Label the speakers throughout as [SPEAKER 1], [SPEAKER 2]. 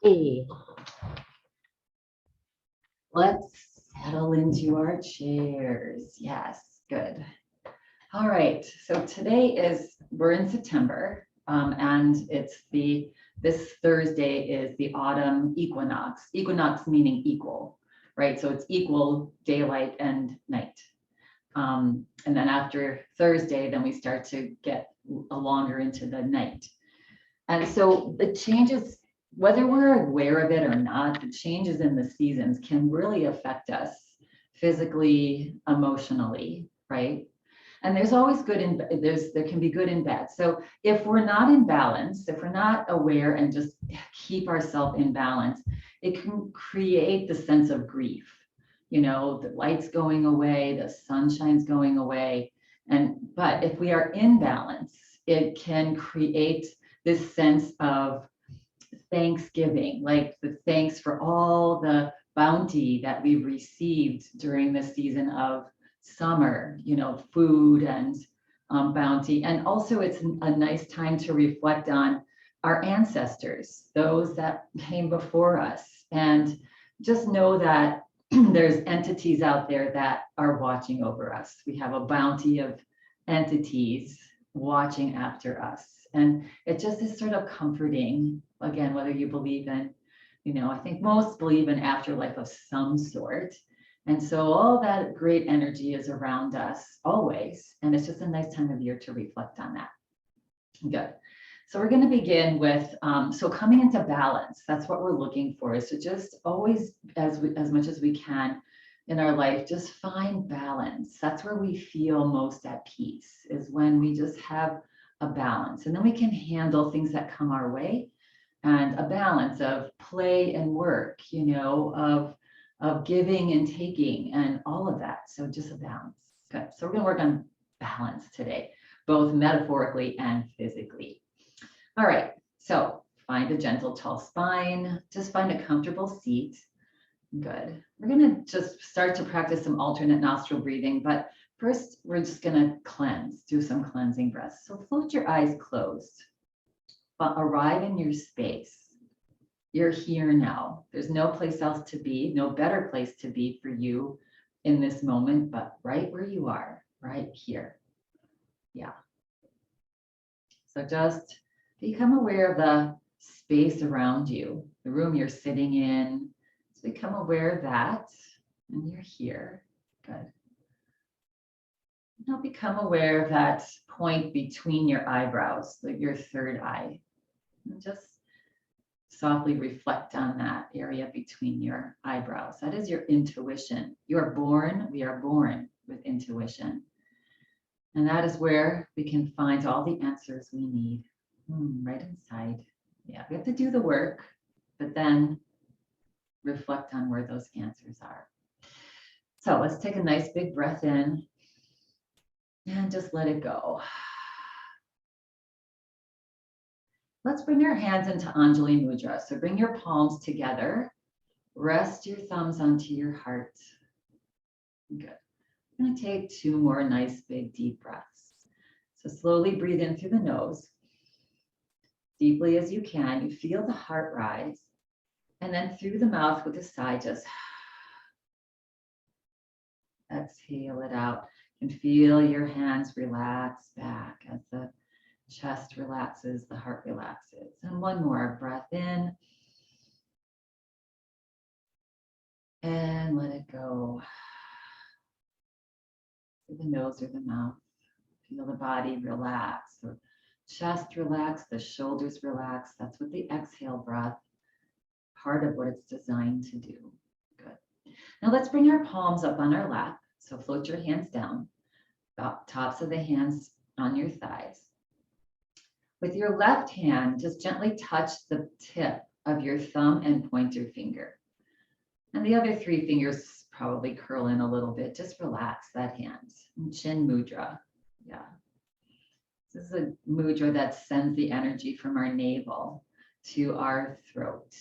[SPEAKER 1] Hey, let's settle into our chairs. Yes, good. All right, so we're in September, and this Thursday is the autumn equinox. Equinox meaning equal, right? So it's equal daylight and night. And then after Thursday, then we start to get longer into the night. And so the changes, whether we're aware of it or not, the changes in the seasons can really affect us physically, emotionally, right? And there's always good and there can be good and bad. So if we're not in balance, if we're not aware and just keep ourselves in balance, it can create the sense of grief. You know, the light's going away, the sunshine's going away. But if we are in balance, it can create this sense of thanksgiving, like the thanks for all the bounty that we've received during the season of summer, you know, food and bounty. And also, it's a nice time to reflect on our ancestors, those that came before us, and just know that there's entities out there that are watching over us. We have a bounty of entities watching after us. And it just is sort of comforting, again, whether you believe in, you know, I think most believe in afterlife of some sort. And so all that great energy is around us always. And it's just a nice time of year to reflect on that. Good. So we're going to begin with, so coming into balance, that's what we're looking for, is to just always, as much as we can in our life, just find balance. That's where we feel most at peace, is when we just have a balance. And then we can handle things that come our way, and a balance of play and work, you know, of giving and taking and all of that. So just a balance. Good. So we're going to work on balance today, both metaphorically and physically. All right, so find a gentle, tall spine. Just find a comfortable seat. Good. We're going to just start to practice some alternate nostril breathing, but first we're just going to cleanse, do some cleansing breaths. So float your eyes closed, but arrive in your space. You're here now. There's no place else to be, no better place to be for you in this moment, but right where you are, right here. Yeah. So just become aware of the space around you, the room you're sitting in. So become aware of that, and you're here. Good. Now become aware of that point between your eyebrows, like your third eye. And just softly reflect on that area between your eyebrows. That is your intuition. We are born with intuition. And that is where we can find all the answers we need. Right inside. Yeah, we have to do the work, but then reflect on where those answers are. So let's take a nice big breath in and just let it go. Let's bring our hands into Anjali Mudra. So bring your palms together. Rest your thumbs onto your heart. Good. I'm going to take 2 more nice big deep breaths. So slowly breathe in through the nose. Deeply as you can, you feel the heart rise. And then through the mouth with a sigh, just exhale it out. You can feel your hands relax back as the chest relaxes, the heart relaxes. And one more breath in. And let it go. Through the nose or the mouth. Feel the body relax. The chest relax, the shoulders relax. That's what the exhale breath, part of what it's designed to do. Good. Now let's bring our palms up on our lap. So float your hands down, tops of the hands on your thighs. With your left hand, just gently touch the tip of your thumb and pointer finger. And the other 3 fingers probably curl in a little bit. Just relax that hand. Chin mudra. Yeah. This is a mudra that sends the energy from our navel to our throat.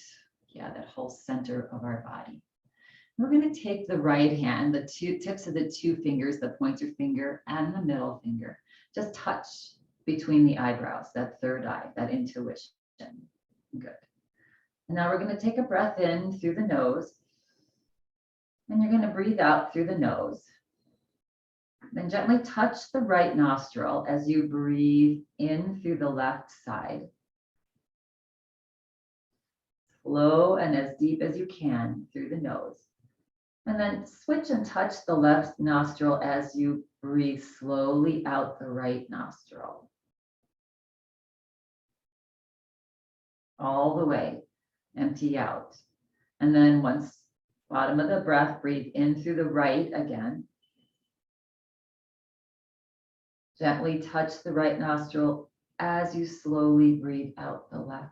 [SPEAKER 1] Yeah, that whole center of our body. We're going to take the right hand, the 2 tips of the 2 fingers, the pointer finger and the middle finger, just touch between the eyebrows, that third eye, that intuition. Good. And now we're going to take a breath in through the nose. And you're going to breathe out through the nose. Then gently touch the right nostril as you breathe in through the left side. Slow and as deep as you can through the nose. And then switch and touch the left nostril as you breathe slowly out the right nostril. All the way, empty out. And then once bottom of the breath, breathe in through the right again. Gently touch the right nostril as you slowly breathe out the left.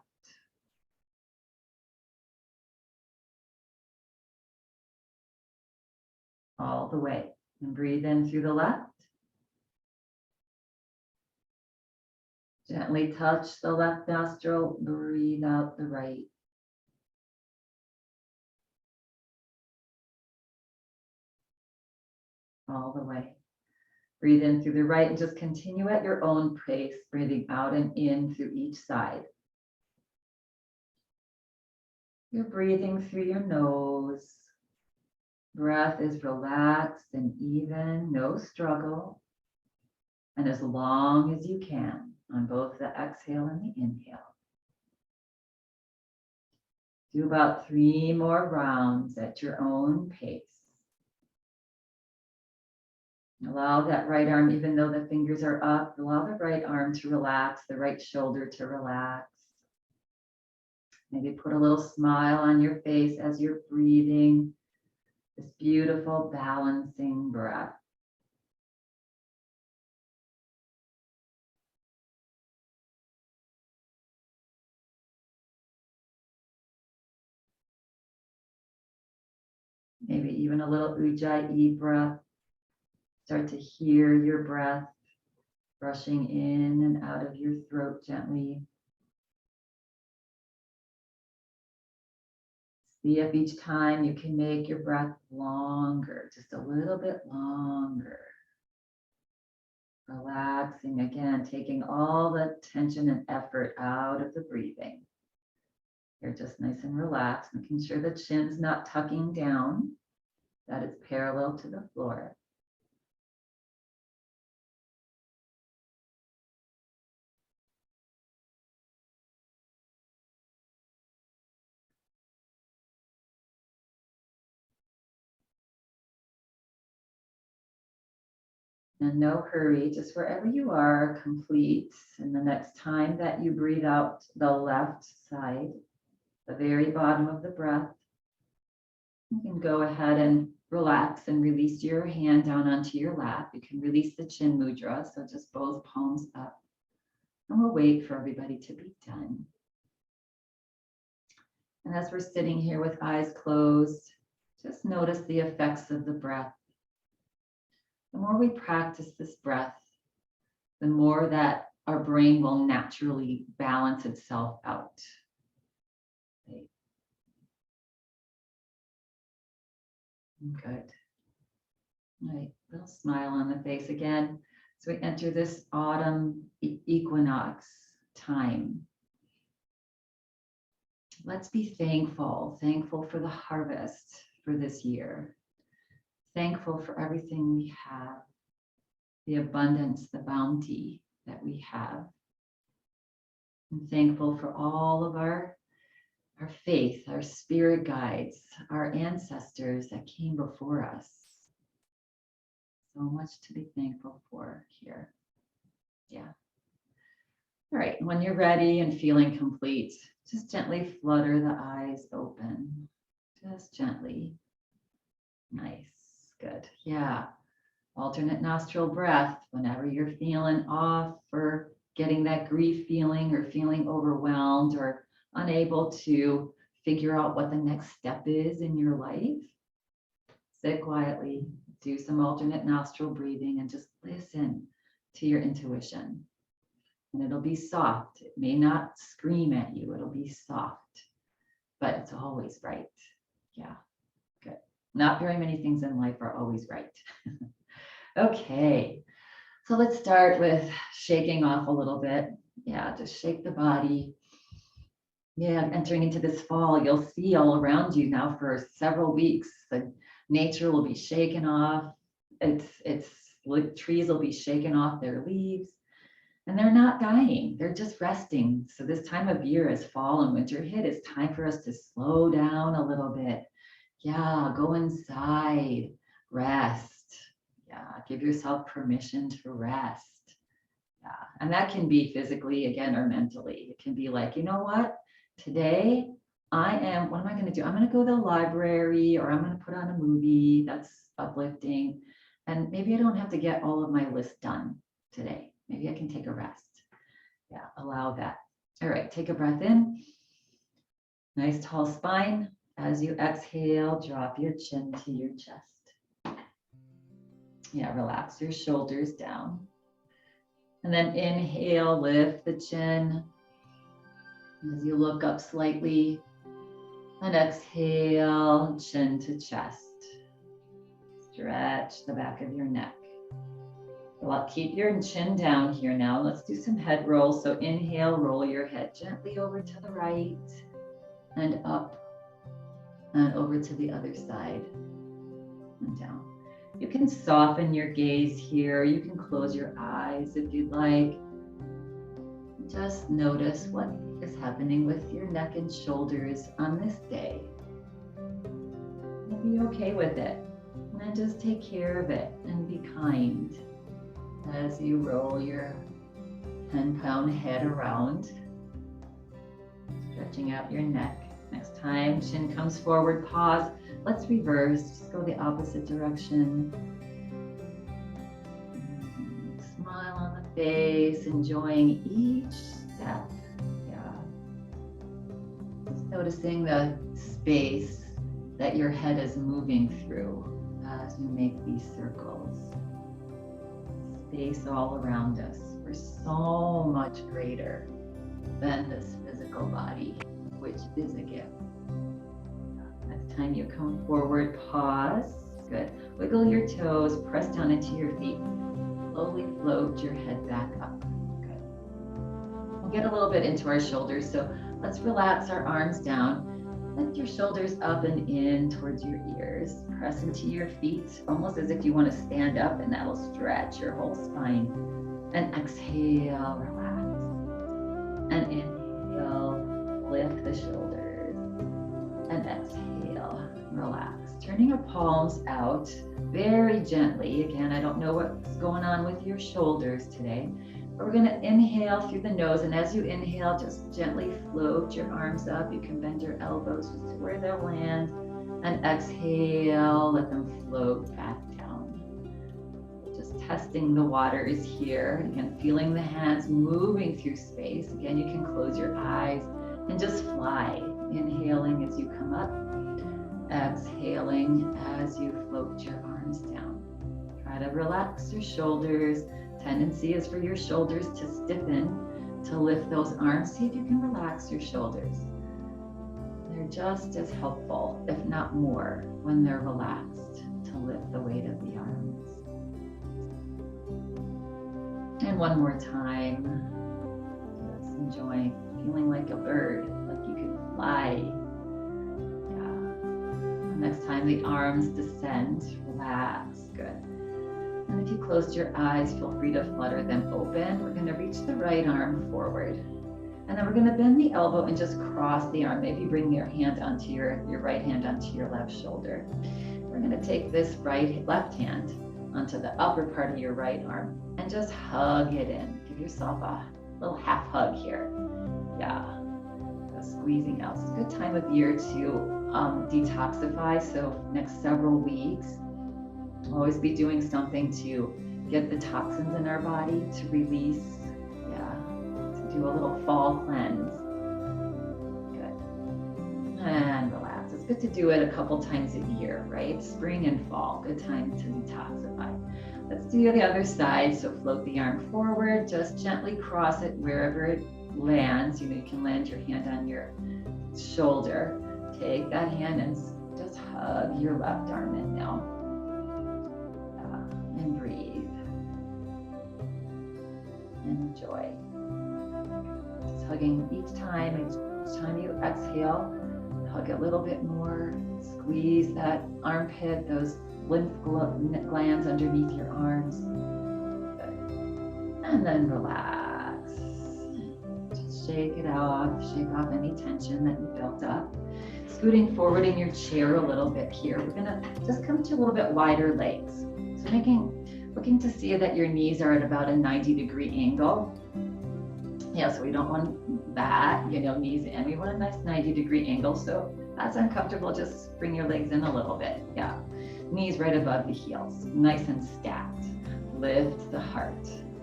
[SPEAKER 1] All the way. And breathe in through the left. Gently touch the left nostril, breathe out the right. All the way. Breathe in through the right and just continue at your own pace, breathing out and in through each side. You're breathing through your nose. Breath is relaxed and even, no struggle. And as long as you can on both the exhale and the inhale. Do about 3 more rounds at your own pace. Allow that right arm, even though the fingers are up, allow the right arm to relax, the right shoulder to relax. Maybe put a little smile on your face as you're breathing this beautiful balancing breath. Maybe even a little ujjayi breath. Start to hear your breath brushing in and out of your throat gently. See if each time you can make your breath longer, just a little bit longer. Relaxing again, taking all the tension and effort out of the breathing. You're just nice and relaxed, making sure the chin's not tucking down, that it's parallel to the floor. And no hurry, just wherever you are, complete. And the next time that you breathe out the left side, the very bottom of the breath, you can go ahead and relax and release your hand down onto your lap. You can release the chin mudra, so just both palms up. And we'll wait for everybody to be done. And as we're sitting here with eyes closed, just notice the effects of the breath. The more we practice this breath, the more that our brain will naturally balance itself out. Okay. Good. All right, little smile on the face again. So we enter this autumn equinox time. Let's be thankful for the harvest for this year. Thankful for everything we have, the abundance, the bounty that we have. I'm thankful for all of our faith, our spirit guides, our ancestors that came before us. So much to be thankful for here. Yeah. All right, when you're ready and feeling complete, just gently flutter the eyes open. Just gently. Nice. Good. Yeah. Alternate nostril breath whenever you're feeling off or getting that grief feeling or feeling overwhelmed or unable to figure out what the next step is in your life. Sit quietly, do some alternate nostril breathing and just listen to your intuition. And it'll be soft. It may not scream at you. It'll be soft, but it's always right. Yeah. Good. Not very many things in life are always right. Okay, so let's start with shaking off a little bit. Yeah, just shake the body. Yeah, entering into this fall, you'll see all around you now for several weeks. The nature will be shaken off. It's like trees will be shaken off their leaves, and they're not dying. They're just resting. So this time of year, as fall and winter hit, it's time for us to slow down a little bit. Yeah, go inside, rest. Yeah, give yourself permission to rest. Yeah, and that can be physically again or mentally. It can be like, you know what? Today what am I going to do? I'm going to go to the library or I'm going to put on a movie that's uplifting. And maybe I don't have to get all of my list done today. Maybe I can take a rest. Yeah, allow that. All right, take a breath in. Nice tall spine. As you exhale, drop your chin to your chest. Yeah, relax your shoulders down. And then inhale, lift the chin as you look up slightly. And exhale, chin to chest. Stretch the back of your neck. Well, keep your chin down here now. Let's do some head rolls. So inhale, roll your head gently over to the right and up and over to the other side and down. You can soften your gaze here. You can close your eyes if you'd like. Just notice what is happening with your neck and shoulders on this day. And be okay with it. And just take care of it and be kind as you roll your 10-pound head around, stretching out your neck. Next time, chin comes forward, pause. Let's reverse, just go the opposite direction. Smile on the face, enjoying each step. Yeah. Just noticing the space that your head is moving through as you make these circles. Space all around us. We're so much greater than this physical body, which is a gift. Next time you come forward, pause. Good. Wiggle your toes, press down into your feet. Slowly float your head back up. Good. We'll get a little bit into our shoulders, so let's relax our arms down. Lift your shoulders up and in towards your ears. Press into your feet, almost as if you want to stand up, and that'll stretch your whole spine. And exhale, relax. And inhale, lift the shoulders. And exhale, relax. Turning your palms out very gently. Again, I don't know what's going on with your shoulders today. We're going to inhale through the nose, and as you inhale, just gently float your arms up. You can bend your elbows just to where they'll land, and exhale, let them float back down. Just testing the waters here. Again, feeling the hands moving through space. Again, you can close your eyes and just fly. Inhaling as you come up, exhaling as you float your arms down. Try to relax your shoulders. Tendency is for your shoulders to stiffen, to lift those arms. See if you can relax your shoulders. They're just as helpful, if not more, when they're relaxed, to lift the weight of the arms. And one more time, just enjoy feeling like a bird, like you can fly. Yeah. Next time the arms descend, relax, good. And if you closed your eyes, feel free to flutter them open. We're going to reach the right arm forward. And then we're going to bend the elbow and just cross the arm. Maybe bring your hand onto your right hand onto your left shoulder. We're going to take this left hand onto the upper part of your right arm and just hug it in. Give yourself a little half hug here. Yeah. Just squeezing out. It's a good time of year to detoxify. So next several weeks, always be doing something to get the toxins in our body to release, to do a little fall cleanse. Good. And relax. It's good to do it a couple times a year, right? Spring and fall, good time to detoxify. Let's do the other side. So float the arm forward, just gently cross it wherever it lands. You can land your hand on your shoulder. Take that hand and just hug your left arm in now. And breathe. Enjoy. Just hugging each time. Each time you exhale, hug a little bit more. Squeeze that armpit, those lymph glands underneath your arms. Good. And then relax. Just shake it off. Shake off any tension that you built up. Scooting forward in your chair a little bit here. We're gonna just come to a little bit wider legs. So looking to see that your knees are at about a 90-degree angle. Yeah, so we don't want that, knees in. We want a nice 90-degree angle. So if that's uncomfortable, just bring your legs in a little bit. Yeah, knees right above the heels, nice and stacked. Lift the heart.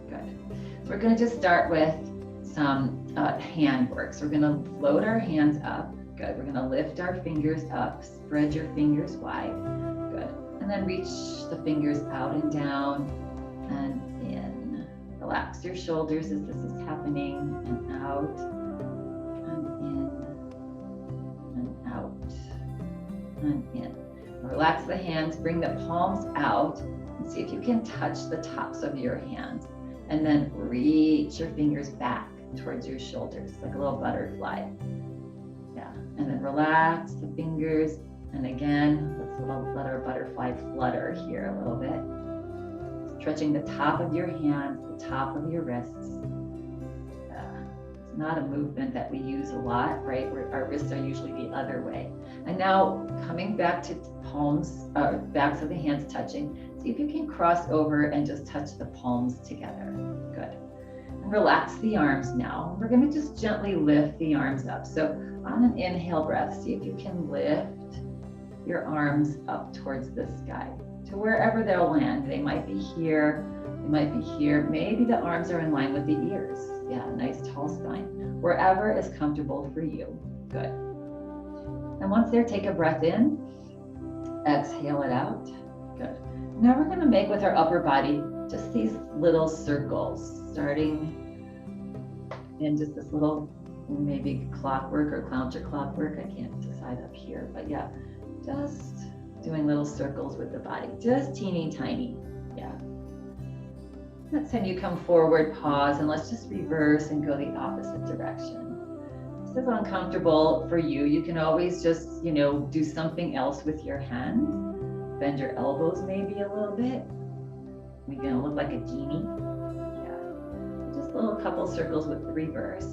[SPEAKER 1] Good. So we're gonna just start with some hand work. So we're gonna float our hands up. Good. We're gonna lift our fingers up, spread your fingers wide. Good. And then reach the fingers out and down and in. Relax your shoulders as this is happening, and out and in and out and in. Relax the hands, bring the palms out, and see if you can touch the tops of your hands. And then reach your fingers back towards your shoulders, like a little butterfly. Yeah, and then relax the fingers. And again, let's let our butterfly flutter here a little bit. Stretching the top of your hands, the top of your wrists. It's not a movement that we use a lot, right? Our wrists are usually the other way. And now coming back to palms, backs of the hands touching. See if you can cross over and just touch the palms together. Good. And relax the arms now. We're going to just gently lift the arms up. So on an inhale breath, see if you can lift your arms up towards the sky to wherever they'll land. They might be here, they might be here. Maybe the arms are in line with the ears. Yeah, nice tall spine. Wherever is comfortable for you. Good. And once there, take a breath in, exhale it out. Good. Now we're going to make with our upper body just these little circles, starting in just this little, maybe clockwork or counterclockwork. I can't decide up here, but yeah, just doing little circles with the body, just teeny tiny. Yeah. Next time you come forward, pause, and let's just reverse and go the opposite direction. If this is uncomfortable for you, you can always just, do something else with your hands. Bend your elbows maybe a little bit. You're gonna look like a genie. Yeah. Just a little couple circles with the reverse.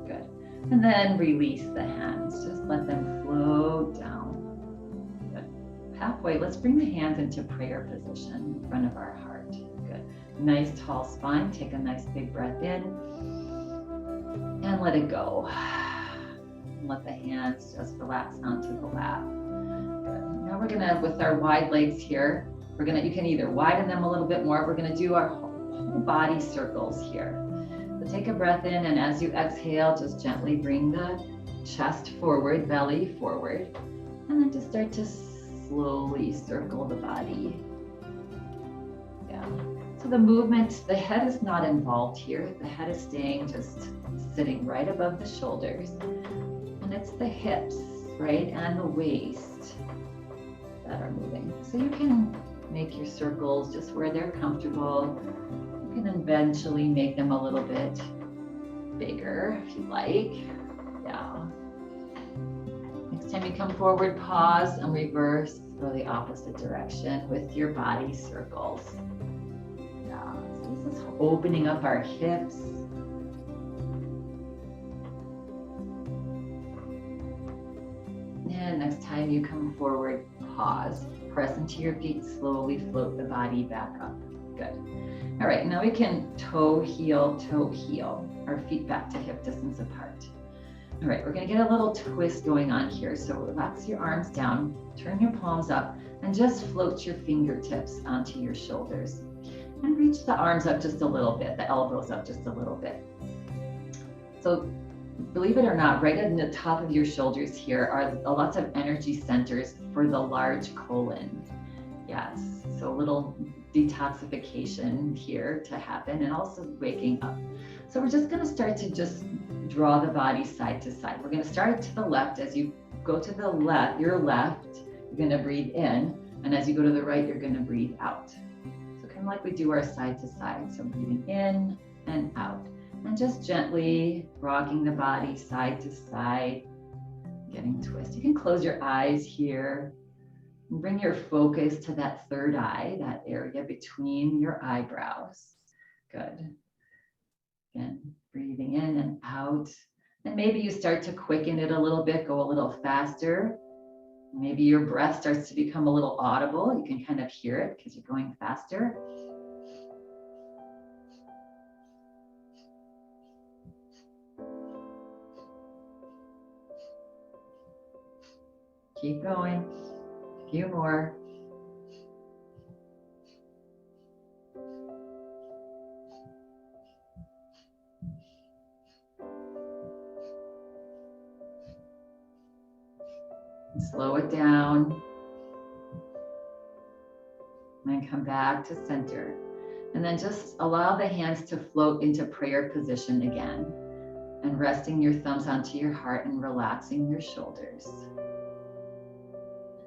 [SPEAKER 1] Good. And then release the hands. Just let them float down. Halfway, let's bring the hands into prayer position in front of our heart. Good. Nice tall spine. Take a nice big breath in and let it go. And let the hands just relax onto the lap. Good. Now we're gonna, with our wide legs here, you can either widen them a little bit more. We're gonna do our whole body circles here. So take a breath in, and as you exhale, just gently bring the chest forward, belly forward, and then just start to slowly circle the body. Yeah. So the movement, the head is not involved here. The head is staying just sitting right above the shoulders. And it's the hips, right, and the waist that are moving. So you can make your circles just where they're comfortable. You can eventually make them a little bit bigger if you like. Yeah. Next time you come forward, pause and reverse, go the opposite direction with your body circles. Yeah, so this is opening up our hips. And next time you come forward, pause, press into your feet, slowly float the body back up. Good. All right, now we can toe, heel, our feet back to hip distance apart. All right, we're gonna get a little twist going on here. So relax your arms down, turn your palms up, and just float your fingertips onto your shoulders. And reach the arms up just a little bit, the elbows up just a little bit. So believe it or not, right at the top of your shoulders here are lots of energy centers for the large colon. Yes, so a little detoxification here to happen, and also waking up. So we're just gonna start to just draw the body side to side. We're gonna start to the left. As you go to the left, your left, you're gonna breathe in. And as you go to the right, you're gonna breathe out. So kind of like we do our side to side. So breathing in and out. And just gently rocking the body side to side, getting twist. You can close your eyes here and bring your focus to that third eye, that area between your eyebrows. Good. Again, breathing in and out. And maybe you start to quicken it a little bit, go a little faster. Maybe your breath starts to become a little audible. You can kind of hear it because you're going faster. Keep going. A few more. And slow it down. And then come back to center. And then just allow the hands to float into prayer position again. And resting your thumbs onto your heart and relaxing your shoulders.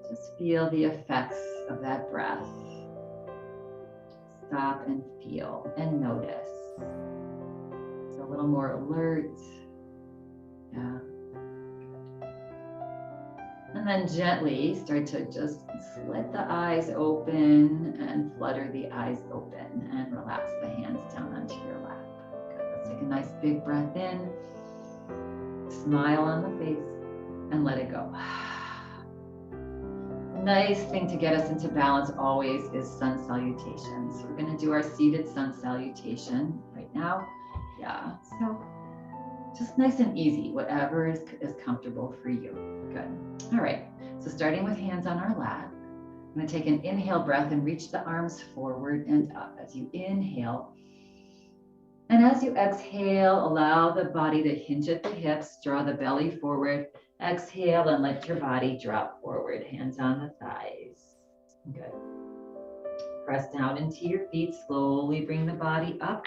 [SPEAKER 1] Just feel the effects of that breath. Stop and feel and notice. It's a little more alert. Yeah. And then gently start to just slit the eyes open and flutter the eyes open and relax the hands down onto your lap. Good. Let's take a nice big breath in. Smile on the face and let it go. Nice thing to get us into balance always is sun salutation. So we're going to do our seated sun salutation right now. Yeah, so just nice and easy, whatever is comfortable for you. Good. All right, so starting with hands on our lap, I'm going to take an inhale breath and reach the arms forward and up as you inhale. And as you exhale, allow the body to hinge at the hips, draw the belly forward. Exhale and let your body drop forward, hands on the thighs. Good. Press down into your feet, slowly bring the body up.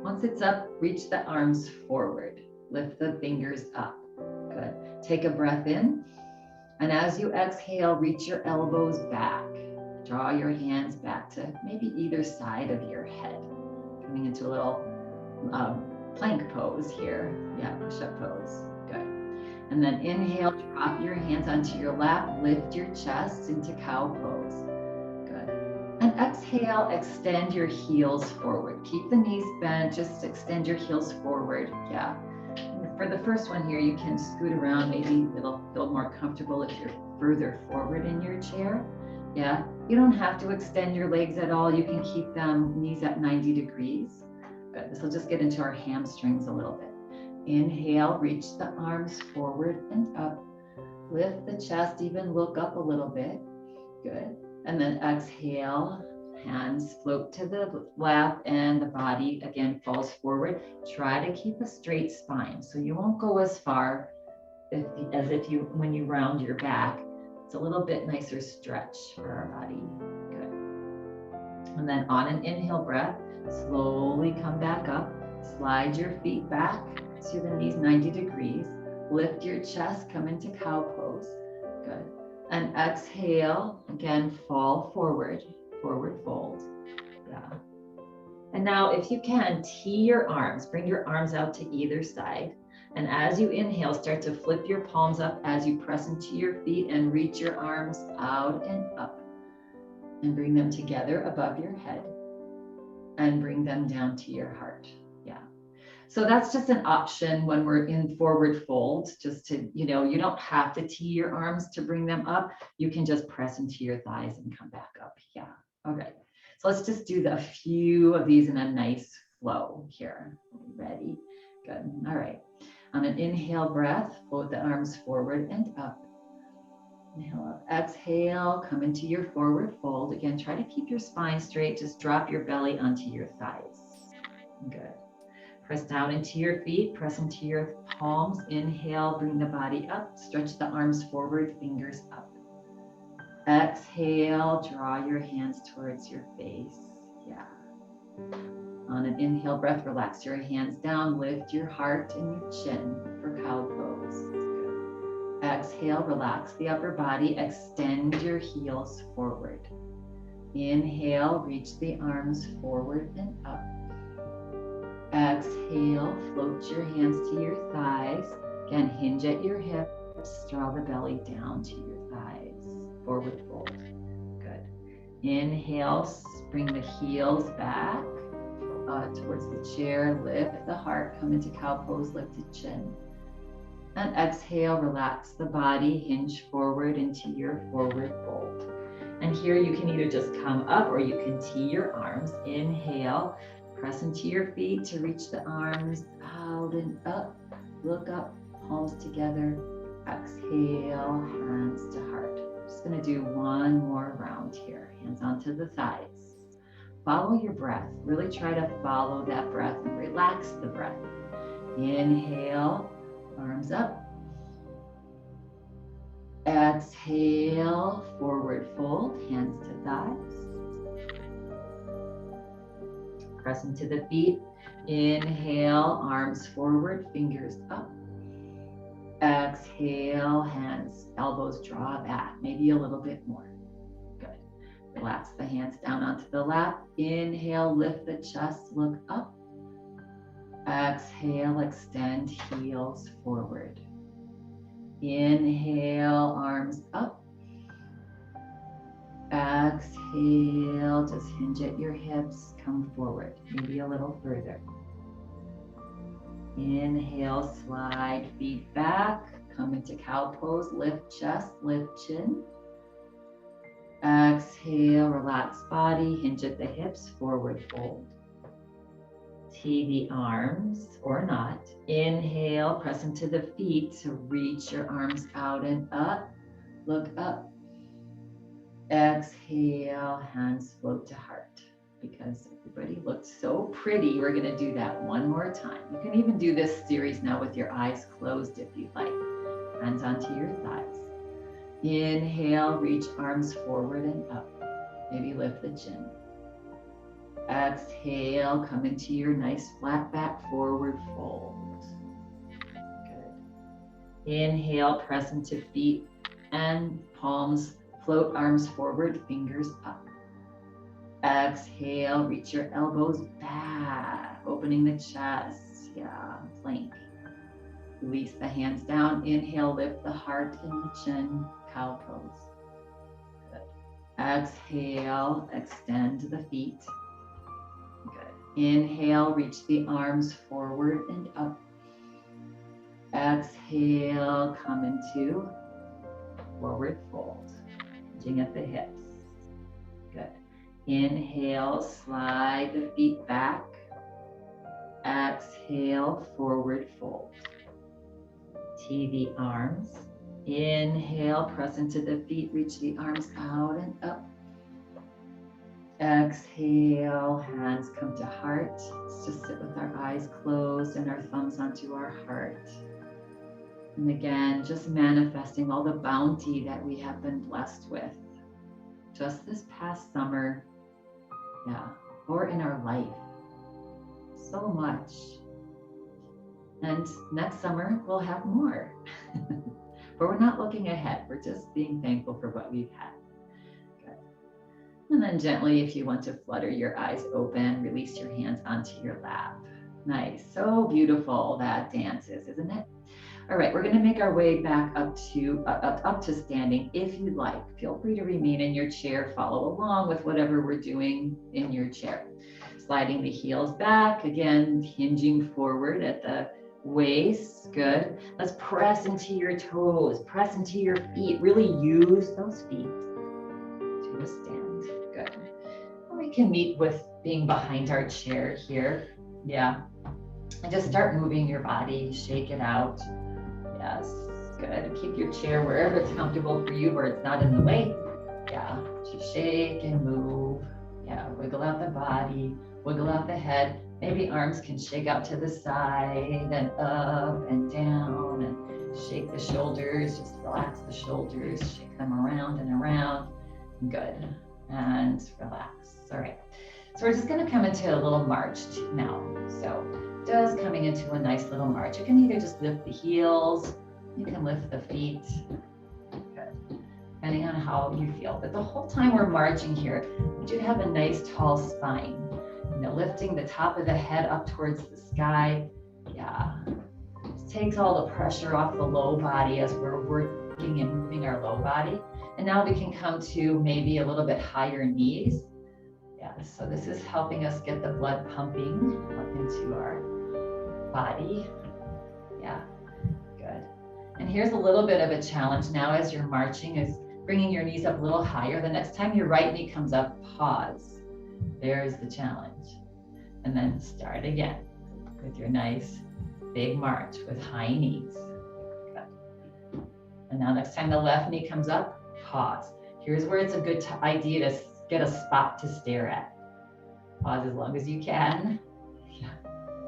[SPEAKER 1] Once it's up, reach the arms forward. Lift the fingers up. Good. Take a breath in. And as you exhale, reach your elbows back. Draw your hands back to maybe either side of your head. Coming into a little plank pose here. Yeah, push-up pose. Good. And then inhale, drop your hands onto your lap, lift your chest into cow pose. Good. And exhale, extend your heels forward. Keep the knees bent, just extend your heels forward. Yeah. And for the first one here, you can scoot around. Maybe it'll feel more comfortable if you're further forward in your chair. Yeah. You don't have to extend your legs at all. You can keep them knees at 90 degrees. Good. This will just get into our hamstrings a little bit. Inhale, reach the arms forward and up. Lift the chest, even look up a little bit. Good. And then exhale, hands float to the lap and the body again falls forward. Try to keep a straight spine. So you won't go as far as if you, when you round your back. It's a little bit nicer stretch for our body. Good. And then on an inhale breath, slowly come back up. Slide your feet back to the knees 90 degrees. Lift your chest, come into cow pose. Good. And exhale, again, fall forward, forward fold. Yeah. And now if you can, tee your arms, bring your arms out to either side. And as you inhale, start to flip your palms up as you press into your feet and reach your arms out and up. And bring them together above your head. And bring them down to your heart. Yeah. So that's just an option when we're in forward fold, just to, you don't have to tee your arms to bring them up. You can just press into your thighs and come back up. Yeah. Okay. So let's just do a few of these in a nice flow here. Ready? Good. All right. On an inhale breath, float the arms forward and up. Inhale up. Exhale, come into your forward fold. Again, try to keep your spine straight. Just drop your belly onto your thighs. Good. Press down into your feet, press into your palms. Inhale, bring the body up. Stretch the arms forward, fingers up. Exhale, draw your hands towards your face. Yeah. On an inhale breath, relax your hands down. Lift your heart and your chin for cow pose. Good. Exhale, relax the upper body. Extend your heels forward. Inhale, reach the arms forward and up. Exhale, float your hands to your thighs. Again, hinge at your hips, draw the belly down to your thighs. Forward fold. Good. Inhale, bring the heels back towards the chair. Lift the heart, come into cow pose, lifted chin. And exhale, relax the body, hinge forward into your forward fold. And here you can either just come up or you can tee your arms. Inhale, press into your feet to reach the arms out and up. Look up, palms together. Exhale, hands to heart. I'm just going to do one more round here. Hands onto the thighs. Follow your breath. Really try to follow that breath and relax the breath. Inhale, arms up. Exhale, forward fold, hands to thighs. Press into the feet. Inhale, arms forward, fingers up. Exhale, hands, elbows draw back, maybe a little bit more. Good. Relax the hands down onto the lap. Inhale, lift the chest, look up. Exhale, extend heels forward. Inhale, arms up. Exhale, just hinge at your hips, come forward, maybe a little further. Inhale, slide feet back, come into cow pose, lift chest, lift chin. Exhale, relax body, hinge at the hips, forward fold. Tee the arms or not. Inhale, press into the feet to reach your arms out and up. Look up. Exhale, hands float to heart. Because everybody looked so pretty, we're going to do that one more time. You can even do this series now with your eyes closed if you'd like. Hands onto your thighs. Inhale, reach arms forward and up. Maybe lift the chin. Exhale, come into your nice flat back forward fold. Good. Inhale, press into feet and palms, float arms forward, fingers up. Exhale, reach your elbows back, opening the chest, plank. Release the hands down, inhale, lift the heart and the chin, cow pose. Good. Exhale, extend the feet. Good. Inhale, reach the arms forward and up. Exhale, come into forward fold, hinging at the hips. Good. Inhale, slide the feet back. Exhale, forward fold. Tee the arms. Inhale, press into the feet, reach the arms out and up. Exhale, hands come to heart. Let's just sit with our eyes closed and our thumbs onto our heart. And again, just manifesting all the bounty that we have been blessed with. Just this past summer, or in our life. So much. And next summer, we'll have more. But we're not looking ahead. We're just being thankful for what we've had. Good. And then gently, if you want to flutter your eyes open, release your hands onto your lap. Nice. So beautiful that dance is, isn't it? All right, we're going to make our way back up to standing. If you'd like, feel free to remain in your chair, follow along with whatever we're doing in your chair. Sliding the heels back, again, hinging forward at the waist. Good. Let's press into your toes, press into your feet. Really use those feet to a stand. Good. And we can meet with being behind our chair here. Yeah. And just start moving your body, shake it out. Yes, good. Keep your chair wherever it's comfortable for you, where it's not in the way. Yeah, just shake and move. Yeah, wiggle out the body, wiggle out the head. Maybe arms can shake out to the side and up and down, and shake the shoulders. Just relax the shoulders, shake them around and around. Good, and relax. All right, so we're just gonna come into a little march now. So just coming into a nice little march. You can either just lift the heels, you can lift the feet, good, depending on how you feel. But the whole time we're marching here, you should have a nice tall spine. lifting the top of the head up towards the sky. Yeah. This takes all the pressure off the low body as we're working and moving our low body. And now we can come to maybe a little bit higher knees. Yeah, so this is helping us get the blood pumping up into our body. Yeah, good. And here's a little bit of a challenge now as you're marching is bringing your knees up a little higher. The next time your right knee comes up, pause. There's the challenge. And then start again with your nice big march with high knees. Good. And now next time the left knee comes up, pause. Here's where it's a good idea to get a spot to stare at. Pause as long as you can. Yeah.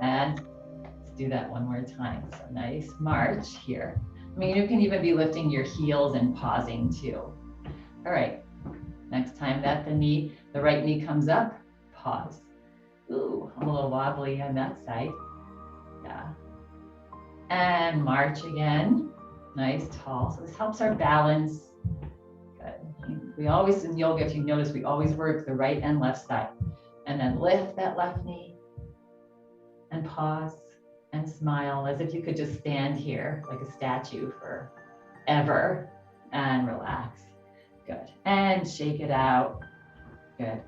[SPEAKER 1] And let's do that one more time. So nice march here. I mean, you can even be lifting your heels and pausing too. All right. Next time that the right knee comes up, pause. Ooh, I'm a little wobbly on that side. Yeah. And march again. Nice, tall. So this helps our balance. Good. We always, in yoga, if you notice, we always work the right and left side. And then lift that left knee and pause and smile as if you could just stand here like a statue forever and relax. Good. And shake it out. Good.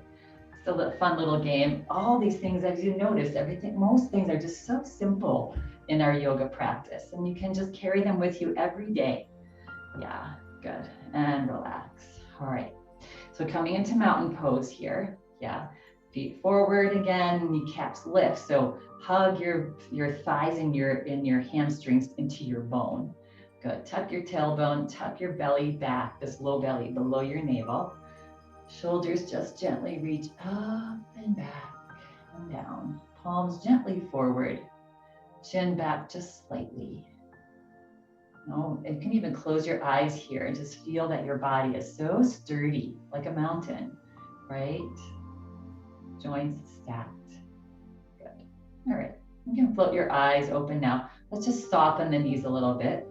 [SPEAKER 1] Still a fun little game. All these things, as you notice, most things are just so simple in our yoga practice, and you can just carry them with you every day. Yeah, good. And relax. All right. So coming into mountain pose here. Yeah. Feet forward again, kneecaps lift. So hug your thighs and your hamstrings into your bone. Good. Tuck your tailbone, tuck your belly back, this low belly below your navel. Shoulders just gently reach up and back and down. Palms gently forward. Chin back just slightly. No, you can even close your eyes here and just feel that your body is so sturdy, like a mountain, right? Joints stacked. Good. All right. You can float your eyes open now. Let's just soften the knees a little bit.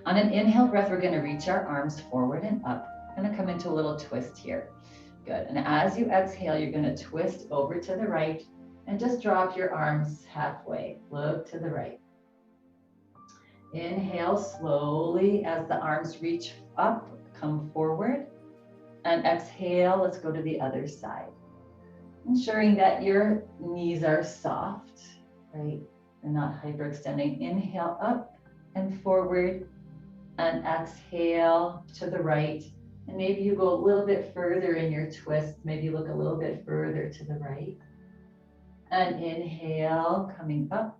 [SPEAKER 1] On an inhale breath, we're going to reach our arms forward and up. Going to come into a little twist here. Good. And as you exhale, you're going to twist over to the right and just drop your arms halfway. Look to the right. Inhale slowly as the arms reach up, come forward. And exhale, let's go to the other side. Ensuring that your knees are soft, right? And not hyperextending. Inhale up and forward and exhale to the right. And maybe you go a little bit further in your twist. Maybe look a little bit further to the right. And inhale, coming up.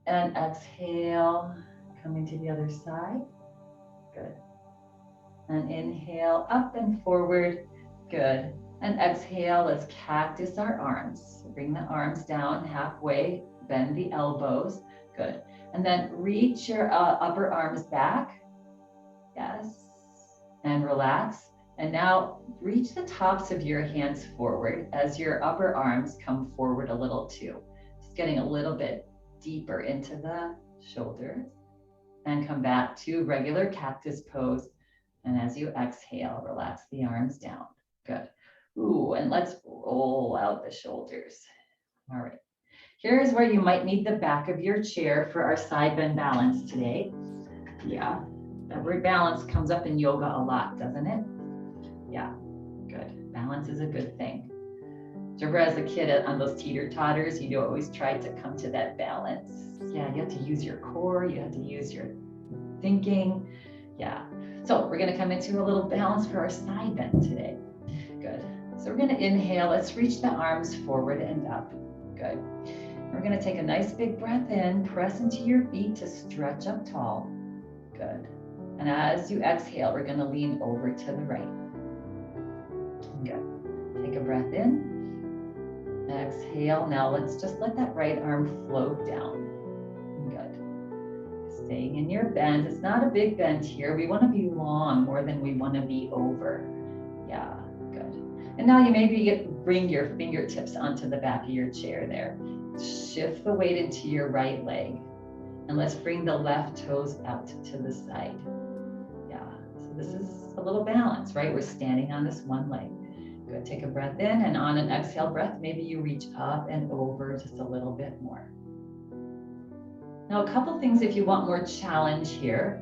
[SPEAKER 1] And exhale, coming to the other side. Good. And inhale up and forward. Good. And exhale, let's cactus our arms. Bring the arms down halfway, bend the elbows. Good. And then reach your upper arms back. Yes. And relax. And now reach the tops of your hands forward as your upper arms come forward a little too. Just getting a little bit deeper into the shoulders. And come back to regular cactus pose. And as you exhale, relax the arms down. Good. Ooh, and let's roll out the shoulders. All right. Here's where you might need the back of your chair for our side bend balance today. Yeah, that word balance comes up in yoga a lot, doesn't it? Yeah, good. Balance is a good thing. Remember as a kid on those teeter-totters, you always tried to come to that balance. Yeah, you have to use your core, you have to use your thinking. Yeah, so we're gonna come into a little balance for our side bend today. Good. So we're going to inhale. Let's reach the arms forward and up. Good. We're going to take a nice big breath in, press into your feet to stretch up tall. Good. And as you exhale, we're going to lean over to the right. Good. Take a breath in. Exhale. Now let's just let that right arm float down. Good. Staying in your bend. It's not a big bend here. We want to be long more than we want to be over. Yeah. And now you maybe bring your fingertips onto the back of your chair there. Shift the weight into your right leg. And let's bring the left toes out to the side. Yeah, so this is a little balance, right? We're standing on this one leg. Good, take a breath in, and on an exhale breath, maybe you reach up and over just a little bit more. Now, a couple things if you want more challenge here.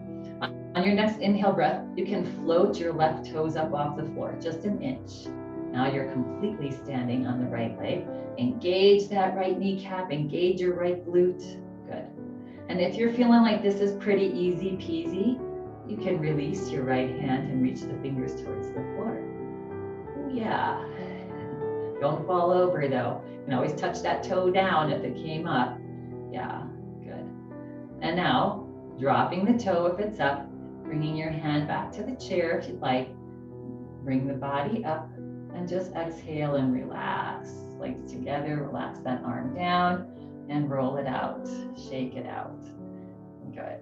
[SPEAKER 1] On your next inhale breath, you can float your left toes up off the floor, just an inch. Now you're completely standing on the right leg. Engage that right kneecap, engage your right glute. Good. And if you're feeling like this is pretty easy peasy, you can release your right hand and reach the fingers towards the floor. Ooh, yeah. Don't fall over though. You can always touch that toe down if it came up. Yeah, good. And now, dropping the toe if it's up, bringing your hand back to the chair if you'd like. Bring the body up and just exhale and relax. Legs together, relax that arm down and roll it out. Shake it out. Good.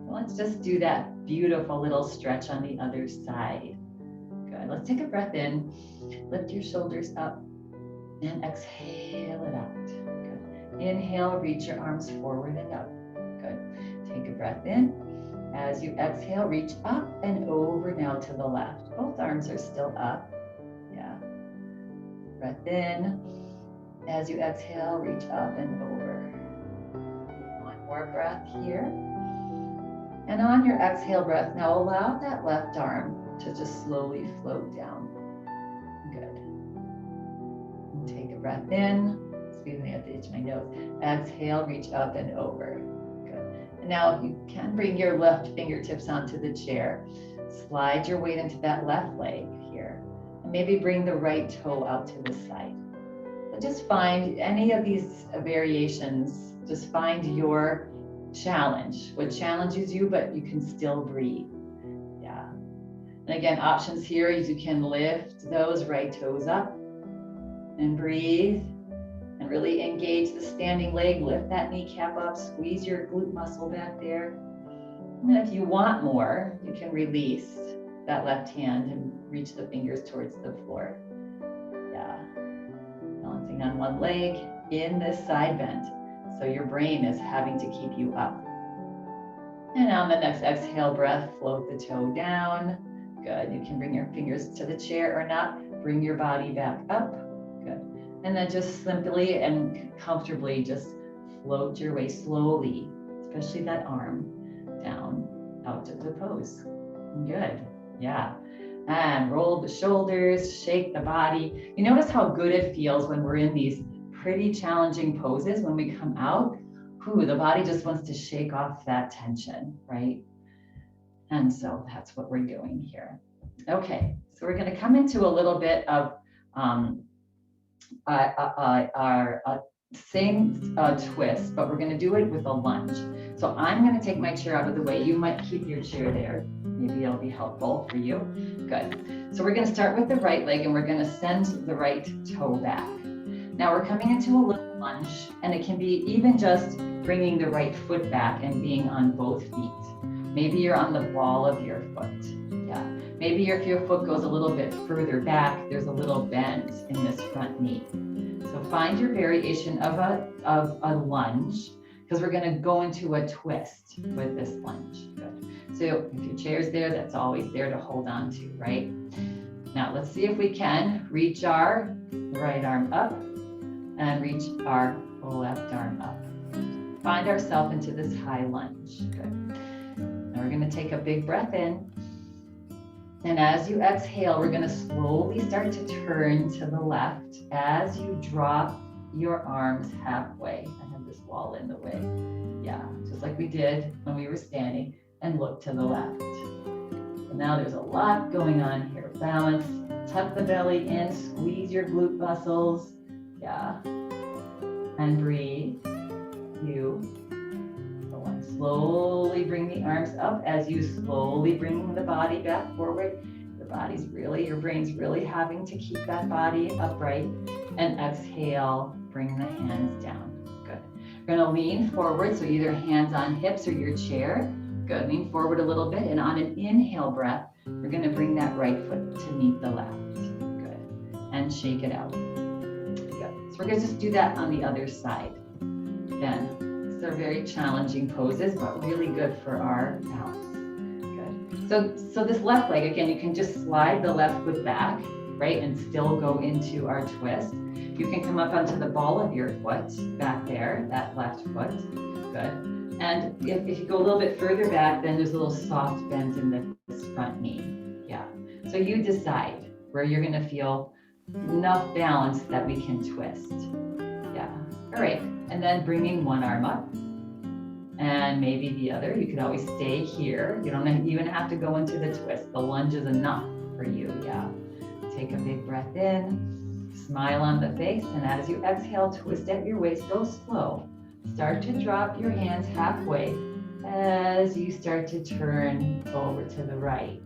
[SPEAKER 1] Let's just do that beautiful little stretch on the other side. Good. Let's take a breath in. Lift your shoulders up and exhale it out. Good. Inhale, reach your arms forward and up. Good. Take a breath in. As you exhale, reach up and over now to the left. Both arms are still up. Yeah. Breath in. As you exhale, reach up and over. One more breath here. And on your exhale breath, now allow that left arm to just slowly float down. Good. And take a breath in. Excuse me, I have to itch my nose. Exhale, reach up and over. Good. And now you can bring your left fingertips onto the chair. Slide your weight into that left leg here. And maybe bring the right toe out to the side. But just find any of these variations, just find your challenge, what challenges you, but you can still breathe. Yeah. And again, options here is you can lift those right toes up and breathe and really engage the standing leg. Lift that kneecap up, squeeze your glute muscle back there. And if you want more, you can release that left hand and reach the fingers towards the floor. Yeah. Balancing on one leg in this side bend. So your brain is having to keep you up. And on the next exhale breath, float the toe down. Good. You can bring your fingers to the chair or not. Bring your body back up. Good. And then just simply and comfortably just float your way slowly, especially that arm, down out of the pose. Good. Yeah. And roll the shoulders, shake the body. You notice how good it feels when we're in these pretty challenging poses. When we come out, the body just wants to shake off that tension, right? And so that's what we're doing here. Okay, so we're going to come into a little bit of our same twist, but we're going to do it with a lunge. So I'm going to take my chair out of the way. You might keep your chair there. Maybe it'll be helpful for you. Good. So we're going to start with the right leg and we're going to send the right toe back. Now we're coming into a little lunge, and it can be even just bringing the right foot back and being on both feet. Maybe you're on the ball of your foot. Yeah. Maybe if your foot goes a little bit further back, there's a little bend in this front knee. So find your variation of a lunge, because we're going to go into a twist with this lunge. Good. So if your chair's there, that's always there to hold on to, right? Now let's see if we can reach our right arm up and reach our left arm up. Find ourselves into this high lunge. Good. Now we're going to take a big breath in. And as you exhale, we're going to slowly start to turn to the left as you drop your arms halfway. I have this wall in the way. Yeah, just like we did when we were standing, and look to the left. So now there's a lot going on here. Balance, tuck the belly in, squeeze your glute muscles. Yeah. And breathe. Go on. Slowly bring the arms up as you slowly bring the body back forward. Your brain's really having to keep that body upright. And exhale, bring the hands down. Good. You're going to lean forward, so either hands on hips or your chair. Good. Lean forward a little bit, and on an inhale breath, we're going to bring that right foot to meet the left. Good. And shake it out. We're going to just do that on the other side. Again, these are very challenging poses, but really good for our balance. Good. So this left leg, again, you can just slide the left foot back right? And still go into our twist. You can come up onto the ball of your foot back there, that left foot. Good. And if you go a little bit further back, then there's a little soft bend in this front knee. Yeah. So you decide where you're going to feel enough balance that we can twist. Yeah. All right. And then bringing one arm up and maybe the other. You can always stay here. You don't even have to go into the twist. The lunge is enough for you. Yeah. Take a big breath in, smile on the face, and as you exhale, twist at your waist, go slow. Start to drop your hands halfway as you start to turn over to the right.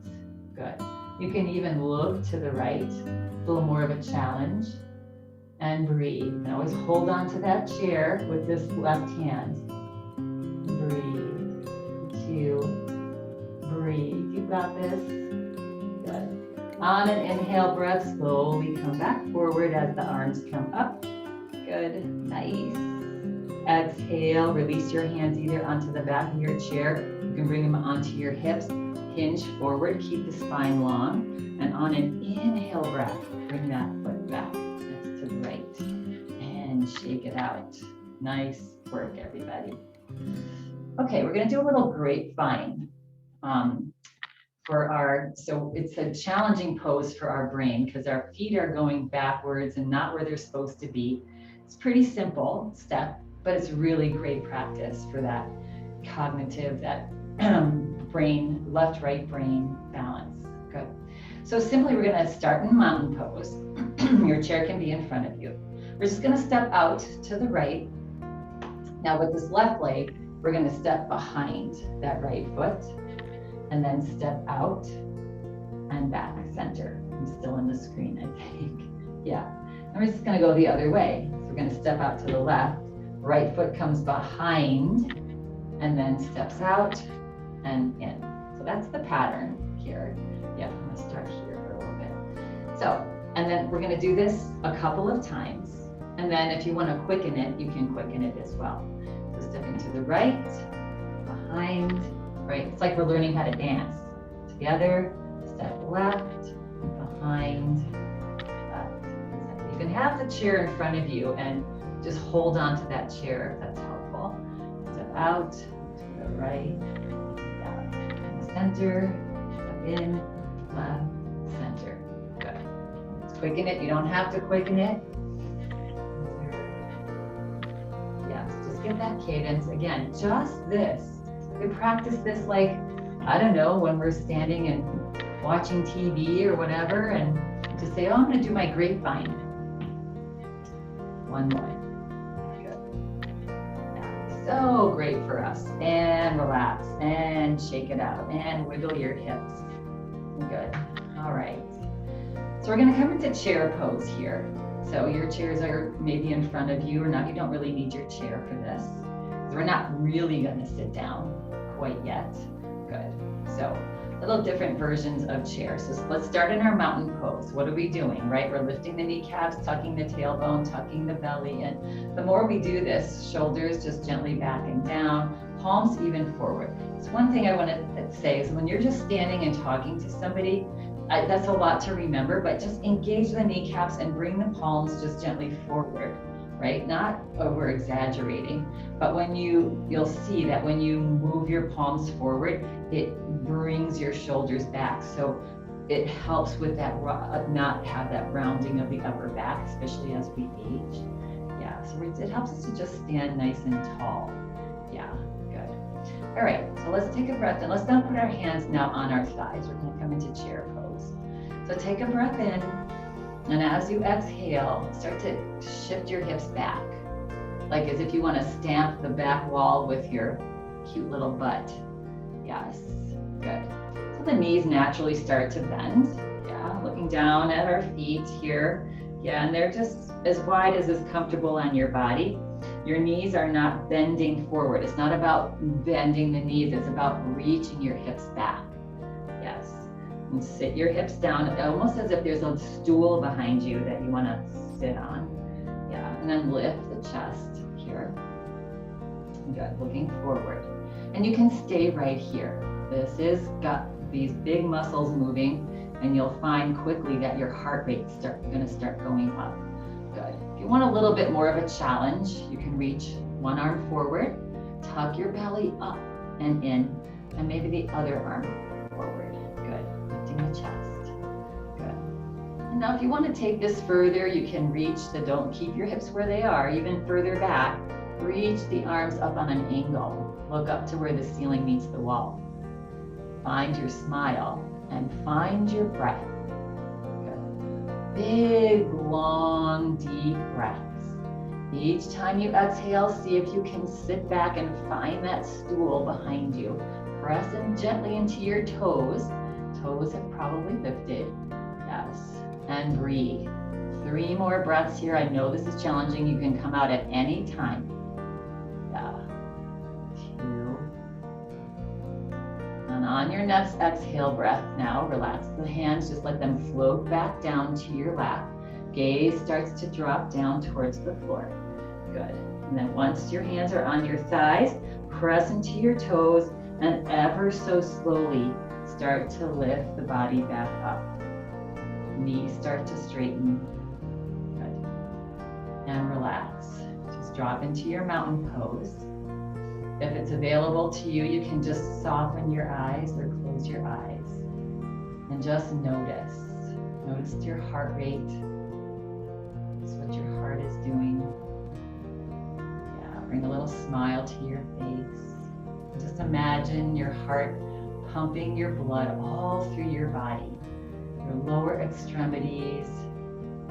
[SPEAKER 1] Good. You can even look to the right, a little more of a challenge, and breathe. And always hold on to that chair with this left hand. Breathe. 2, breathe. You got this. Good. On an inhale breath, slowly come back forward as the arms come up. Good. Nice. Exhale, release your hands either onto the back of your chair. You can bring them onto your hips. Hinge forward, keep the spine long. And on an inhale breath, bring that foot back. That's to the right. And shake it out. Nice work, everybody. Okay, we're going to do a little grapevine. So it's a challenging pose for our brain because our feet are going backwards and not where they're supposed to be. It's pretty simple step, but it's really great practice for that cognitive, that brain, left-right brain balance. Good. So simply we're going to start in mountain pose. Your chair can be in front of you. We're just going to step out to the right. Now with this left leg, we're going to step behind that right foot and then step out and back center. I'm still in the screen, I think. Yeah. And we're just going to go the other way. So we're going to step out to the left. Right foot comes behind and then steps out and in. So that's the pattern here. Yeah, I'm going to start here for a little bit. So, and then we're going to do this a couple of times. And then if you want to quicken it, you can quicken it as well. So stepping to the right, behind, right? It's like we're learning how to dance. Together, step left, behind, left. You can have the chair in front of you and just hold on to that chair if that's helpful. Step out, to the right, down, in the center, step in, left, center. Good. Let's quicken it. You don't have to quicken it. Yes, just get that cadence. Again, just this. We practice this like, I don't know, when we're standing and watching TV or whatever, and just say, oh, I'm going to do my grapevine. One more. So great for us. And relax and shake it out and wiggle your hips. Good. All right. So we're going to come into chair pose here. So your chairs are maybe in front of you or not. You don't really need your chair for this. So we're not really going to sit down quite yet. Good. So little different versions of chairs. So let's start in our mountain pose. What are we doing, right? We're lifting the kneecaps, tucking the tailbone, tucking the belly in. The more we do this, shoulders just gently back and down, palms even forward. So one thing I want to say is when you're just standing and talking to somebody, that's a lot to remember, but just engage the kneecaps and bring the palms just gently forward, right? Not over exaggerating, but when you'll see that when you move your palms forward, it brings your shoulders back. So it helps with that, not have that rounding of the upper back, especially as we age. Yeah, so it helps us to just stand nice and tall. Yeah, good. All right, so let's take a breath and let's not put our hands now on our thighs. We're gonna come into chair pose. So take a breath in, and as you exhale, start to shift your hips back, like as if you want to stamp the back wall with your cute little butt. Yes, good. So the knees naturally start to bend. Yeah, looking down at our feet here. Yeah, and they're just as wide as is comfortable on your body. Your knees are not bending forward. It's not about bending the knees, it's about reaching your hips back. Yes. And sit your hips down, almost as if there's a stool behind you that you want to sit on. Yeah, and then lift the chest here. Good, looking forward. And you can stay right here. This is got these big muscles moving. and you'll find quickly that your heart rate's gonna start going up. Good. If you want a little bit more of a challenge, you can reach one arm forward, tuck your belly up and in, and maybe the other arm forward. Good. Lifting the chest. Good. And now if you want to take this further, you can reach don't keep your hips where they are, even further back. Reach the arms up on an angle. Look up to where the ceiling meets the wall. Find your smile and find your breath. Good. Big, long, deep breaths. Each time you exhale, see if you can sit back and find that stool behind you. Press in gently into your toes. Toes have probably lifted. Yes. And breathe. 3 more breaths here. I know this is challenging. You can come out at any time. Yeah. 2. And on your next exhale breath now, relax the hands. Just let them float back down to your lap. Gaze starts to drop down towards the floor. Good. And then once your hands are on your thighs, press into your toes and ever so slowly start to lift the body back up. Knees start to straighten. Good. And relax. Just drop into your mountain pose. If it's available to you, you can just soften your eyes or close your eyes. And just notice. Notice your heart rate. Notice what your heart is doing. Bring a little smile to your face. Just imagine your heart pumping your blood all through your body, your lower extremities,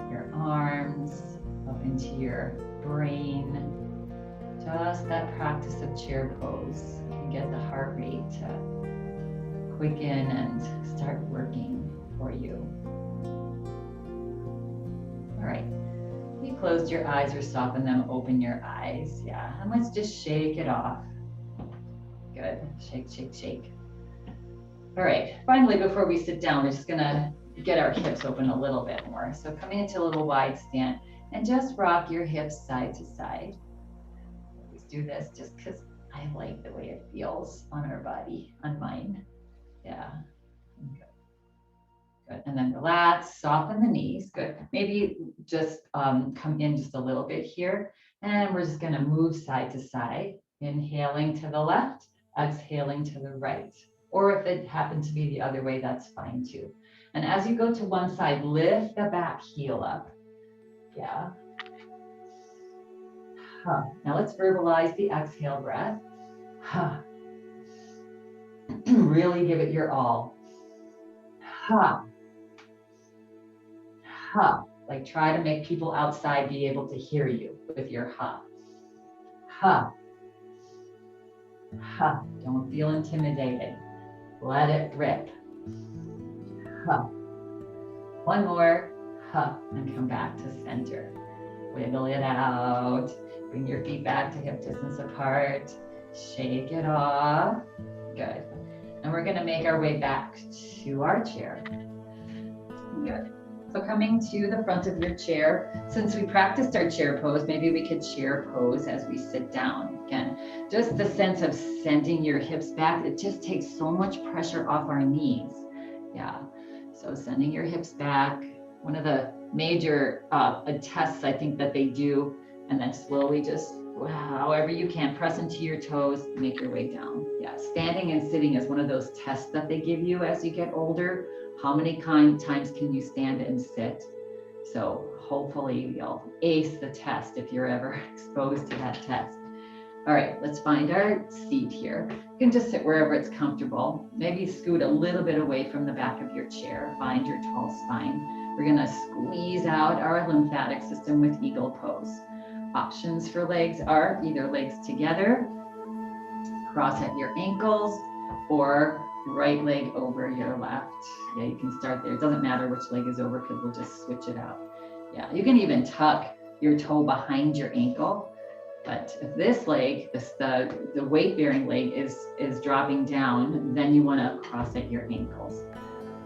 [SPEAKER 1] your arms, up into your brain. Just that practice of chair pose can get the heart rate to quicken and start working for you. All right. You closed your eyes or soften them, open your eyes. Yeah, and let's just shake it off. Good, shake, shake, shake. All right, finally, before we sit down, we're just gonna get our hips open a little bit more. So coming into a little wide stand and just rock your hips side to side. Let's do this just because I like the way it feels on our body, on mine. Yeah, good. Good. And then relax, soften the knees. Good. Maybe just come in just a little bit here. And we're just going to move side to side. Inhaling to the left, exhaling to the right. Or if it happens to be the other way, that's fine too. And as you go to one side, lift the back heel up. Yeah. Huh. Now let's verbalize the exhale breath. Huh. Really give it your all. Huh. Huh. Like try to make people outside be able to hear you with your huh. Huh. Huh. Don't feel intimidated. Let it rip. Huh. One more. Huh. And come back to center. Wiggle it out. Bring your feet back to hip distance apart. Shake it off. Good. And we're going to make our way back to our chair. Good. So coming to the front of your chair, since we practiced our chair pose, maybe we could chair pose as we sit down. Again, just the sense of sending your hips back, it just takes so much pressure off our knees. Yeah, so sending your hips back, one of the major tests I think that they do, and then slowly just, however you can, press into your toes, make your way down. Yeah, standing and sitting is one of those tests that they give you as you get older. How many times can you stand and sit? So hopefully you'll ace the test if you're ever exposed to that test. All right, let's find our seat here. You can just sit wherever it's comfortable. Maybe scoot a little bit away from the back of your chair. Find your tall spine. We're gonna squeeze out our lymphatic system with eagle pose. Options for legs are either legs together, cross at your ankles, or right leg over your left. Yeah, you can start there. It doesn't matter which leg is over because we'll just switch it out. Yeah, you can even tuck your toe behind your ankle. But if this leg, the weight-bearing leg is dropping down, then you want to cross at your ankles.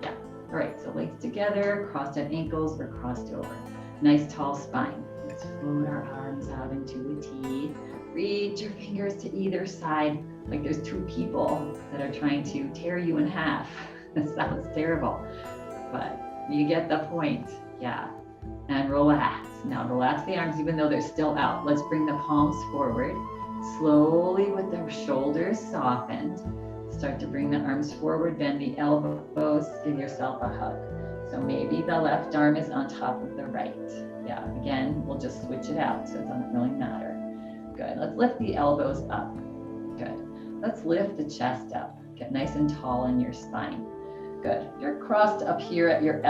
[SPEAKER 1] Yeah, all right, so legs together, crossed at ankles, or crossed over. Nice tall spine. Let's float our arms out into a T. Reach your fingers to either side, like there's two people that are trying to tear you in half. That sounds terrible. but you get the point. Yeah. And relax. Now relax the arms even though they're still out. Let's bring the palms forward. Slowly with the shoulders softened. Start to bring the arms forward, bend the elbows, give yourself a hug. So maybe the left arm is on top of the right. Yeah, again, we'll just switch it out so it doesn't really matter. Good, let's lift the elbows up. Good, let's lift the chest up. Get nice and tall in your spine. Good, you're crossed up here at your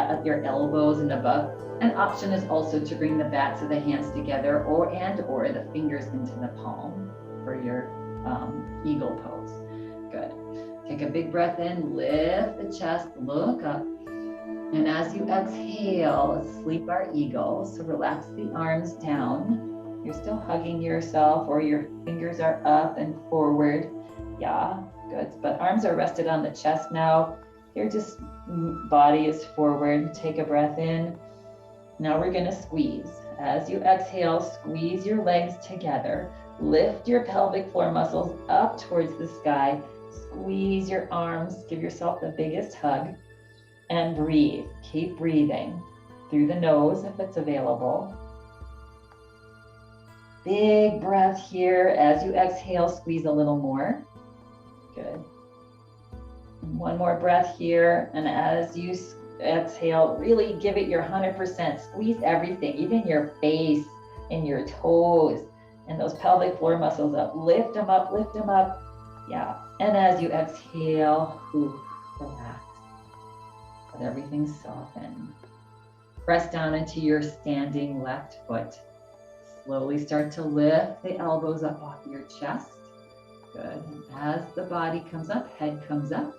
[SPEAKER 1] elbows and above. An option is also to bring the backs of the hands together or the fingers into the palm for your eagle pose. Good. Take a big breath in, lift the chest, look up. And as you exhale, sleep our eagle. So relax the arms down. You're still hugging yourself or your fingers are up and forward. Yeah, good. But arms are rested on the chest now. Your just body is forward. Take a breath in. Now we're gonna squeeze. As you exhale, squeeze your legs together. Lift your pelvic floor muscles up towards the sky. Squeeze your arms, give yourself the biggest hug, and breathe. Keep breathing through the nose if it's available. Big breath here. As you exhale, squeeze a little more. Good. One more breath here, and as you exhale, really give it your 100%. Squeeze everything, even your face and your toes and those pelvic floor muscles up. Lift them up, lift them up. Yeah. And as you exhale, relax. Let everything soften. Press down into your standing left foot. Slowly start to lift the elbows up off your chest. Good. And as the body comes up, head comes up,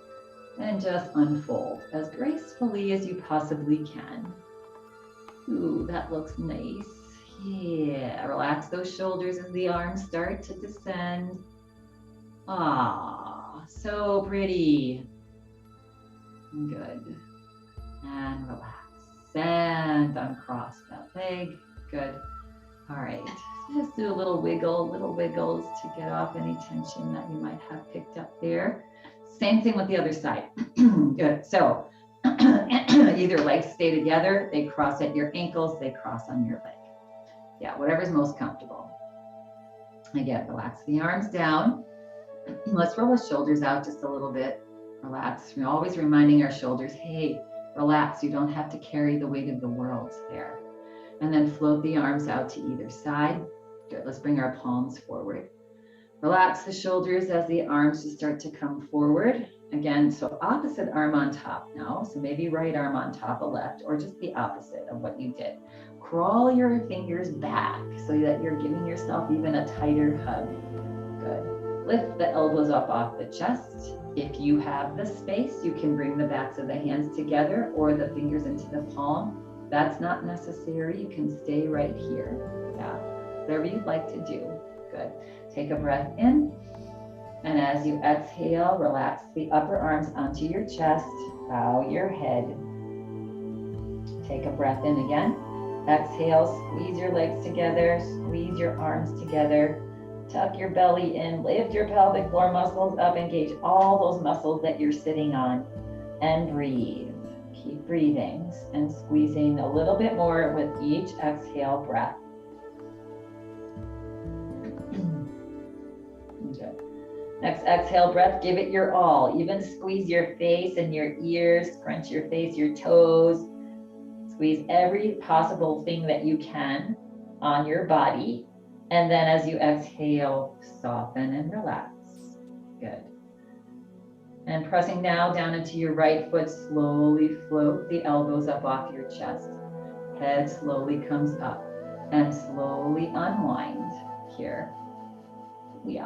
[SPEAKER 1] and just unfold as gracefully as you possibly can. Ooh, that looks nice. Yeah, relax those shoulders as the arms start to descend. Ah, so pretty. Good. And relax. And uncross that leg. Good. All right. Just do a little wiggle, little wiggles to get off any tension that you might have picked up there. Same thing with the other side. Good. So either legs stay together, they cross at your ankles, they cross on your leg. Yeah, whatever's most comfortable. Again, relax the arms down. Let's roll the shoulders out just a little bit. Relax. We're always reminding our shoulders, hey, relax. You don't have to carry the weight of the world there. And then float the arms out to either side. Good. Let's bring our palms forward. Relax the shoulders as the arms just start to come forward. Again, so opposite arm on top now. So maybe right arm on top of left, or just the opposite of what you did. Crawl your fingers back so that you're giving yourself even a tighter hug. Good. Lift the elbows up off the chest. If you have the space, you can bring the backs of the hands together or the fingers into the palm. That's not necessary. You can stay right here. Yeah, whatever you'd like to do. Good. Take a breath in. And as you exhale, relax the upper arms onto your chest. Bow your head. Take a breath in again. Exhale, squeeze your legs together. Squeeze your arms together. Tuck your belly in. Lift your pelvic floor muscles up. Engage all those muscles that you're sitting on. And breathe. Keep breathing and squeezing a little bit more with each exhale breath. Good. Next exhale breath, give it your all. Even squeeze your face and your ears, scrunch your face, your toes. Squeeze every possible thing that you can on your body. And then as you exhale, soften and relax. Good. And pressing now down into your right foot, slowly float the elbows up off your chest. Head slowly comes up and slowly unwind here. Yeah.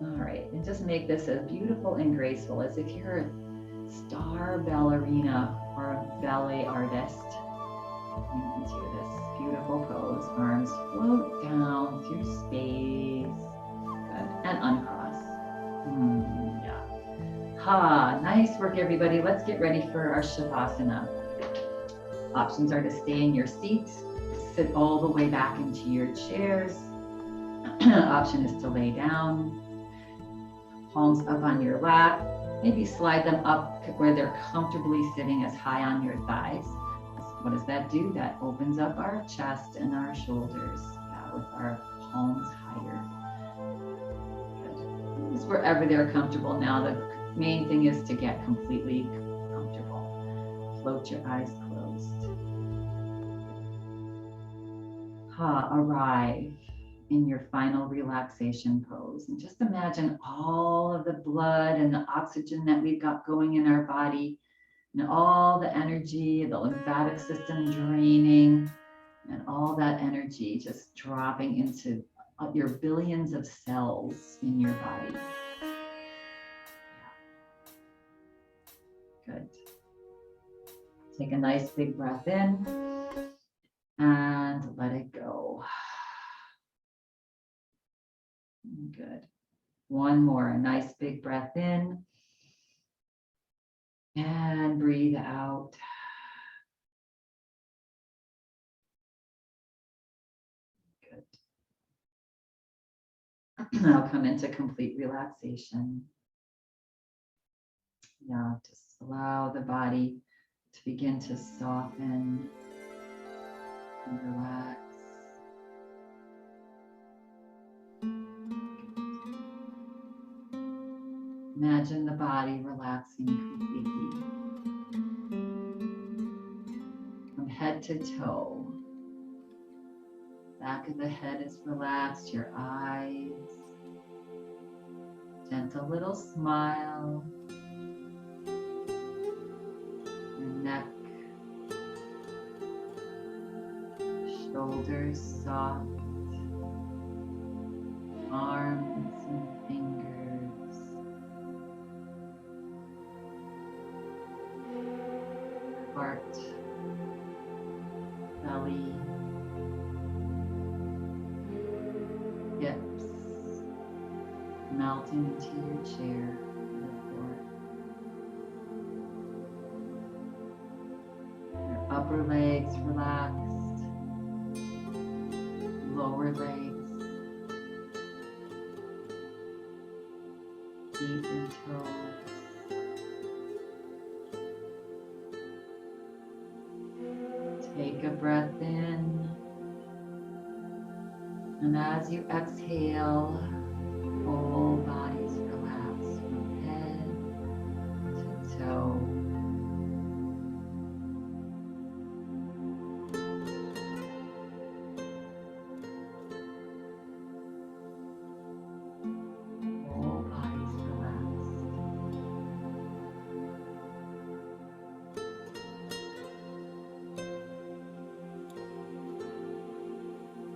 [SPEAKER 1] All right, and just make this as beautiful and graceful as if you're a star ballerina or a ballet artist. Into this beautiful pose. Arms float down through space. Good. And uncross. Yeah. Ha, nice work, everybody. Let's get ready for our Shavasana. Options are to stay in your seat, sit all the way back into your chairs. Option is to lay down, palms up on your lap. Maybe slide them up where they're comfortably sitting as high on your thighs. What does that do? That opens up our chest and our shoulders, with our palms higher. Good. Just wherever they're comfortable now. The main thing is to get completely comfortable. Float your eyes closed. Arrive in your final relaxation pose. And just imagine all of the blood and the oxygen that we've got going in our body, and all the energy, the lymphatic system draining, and all that energy just dropping into your billions of cells in your body. Good. Take a nice big breath in and let it go. Good. One more, a nice big breath in and breathe out. Good. Now come into complete relaxation. Yeah, just allow the body to begin to soften and relax. Imagine the body relaxing completely from head to toe. Back of the head is relaxed, your eyes, gentle little smile, your neck, shoulders soft, arms and fingers, heart, belly, hips, melting into your chair or the floor. Your upper legs relaxed, lower legs, feet and toes. Take a breath in, and as you exhale, whole bodies relax from head to toe. Whole bodies relaxed.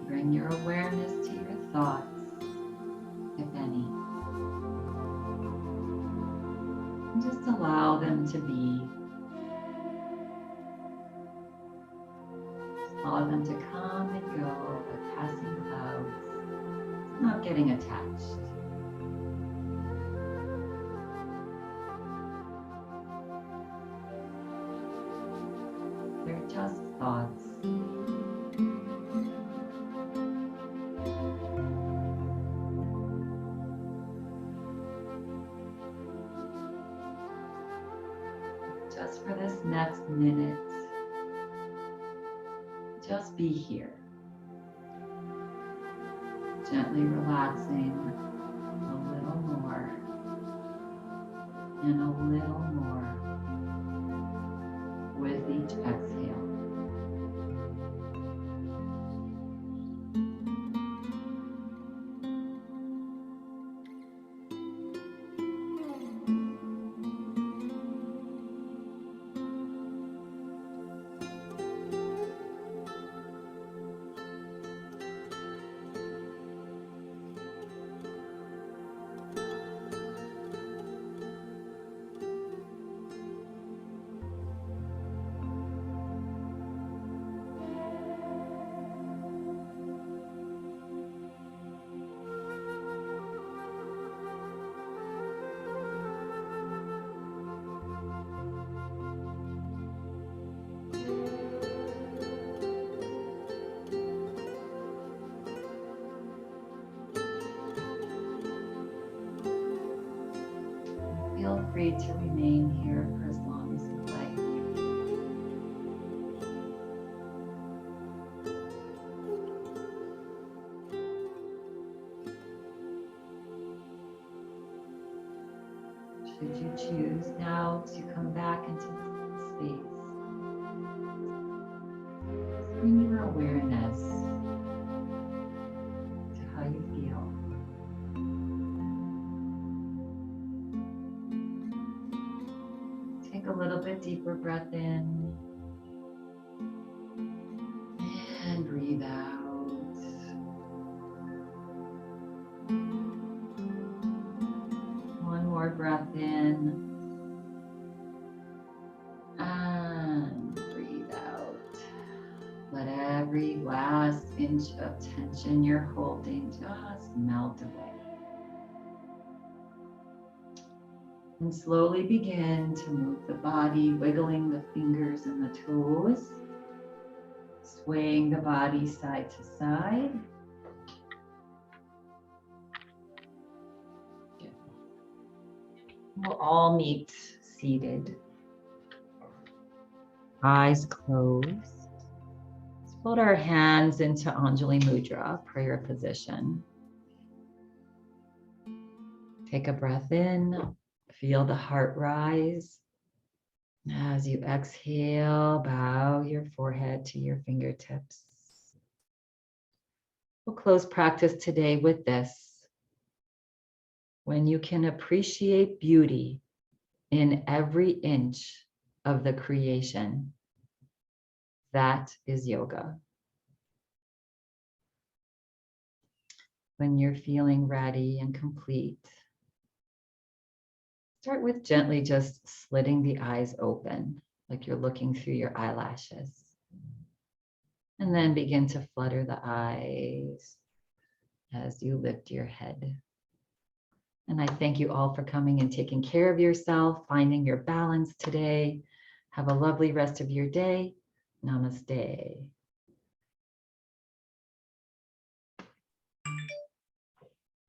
[SPEAKER 1] Bring your awareness to your thoughts, if any. And just allow them to be. Just allow them to come and go like passing clouds, not getting attached. They're just thoughts. Just for this next minute, just be here, gently relaxing a little more and a little more with each exhale. free to remain here for as long as you'd like. Should you choose now to come back into this space, bring your awareness to how you feel. Take a little bit deeper breath in and breathe out. One more breath in and breathe out. Let every last inch of tension you're holding just melt away. And slowly begin to move the body, wiggling the fingers and the toes, swaying the body side to side. We'll all meet seated, eyes closed. Let's fold our hands into Anjali Mudra, prayer position. Take a breath in. Feel the heart rise. As you exhale, bow your forehead to your fingertips. We'll close practice today with this. When you can appreciate beauty in every inch of the creation, that is yoga. When you're feeling ready and complete, start with gently just slitting the eyes open, like you're looking through your eyelashes. And then begin to flutter the eyes as you lift your head. And I thank you all for coming and taking care of yourself, finding your balance today. Have a lovely rest of your day. Namaste.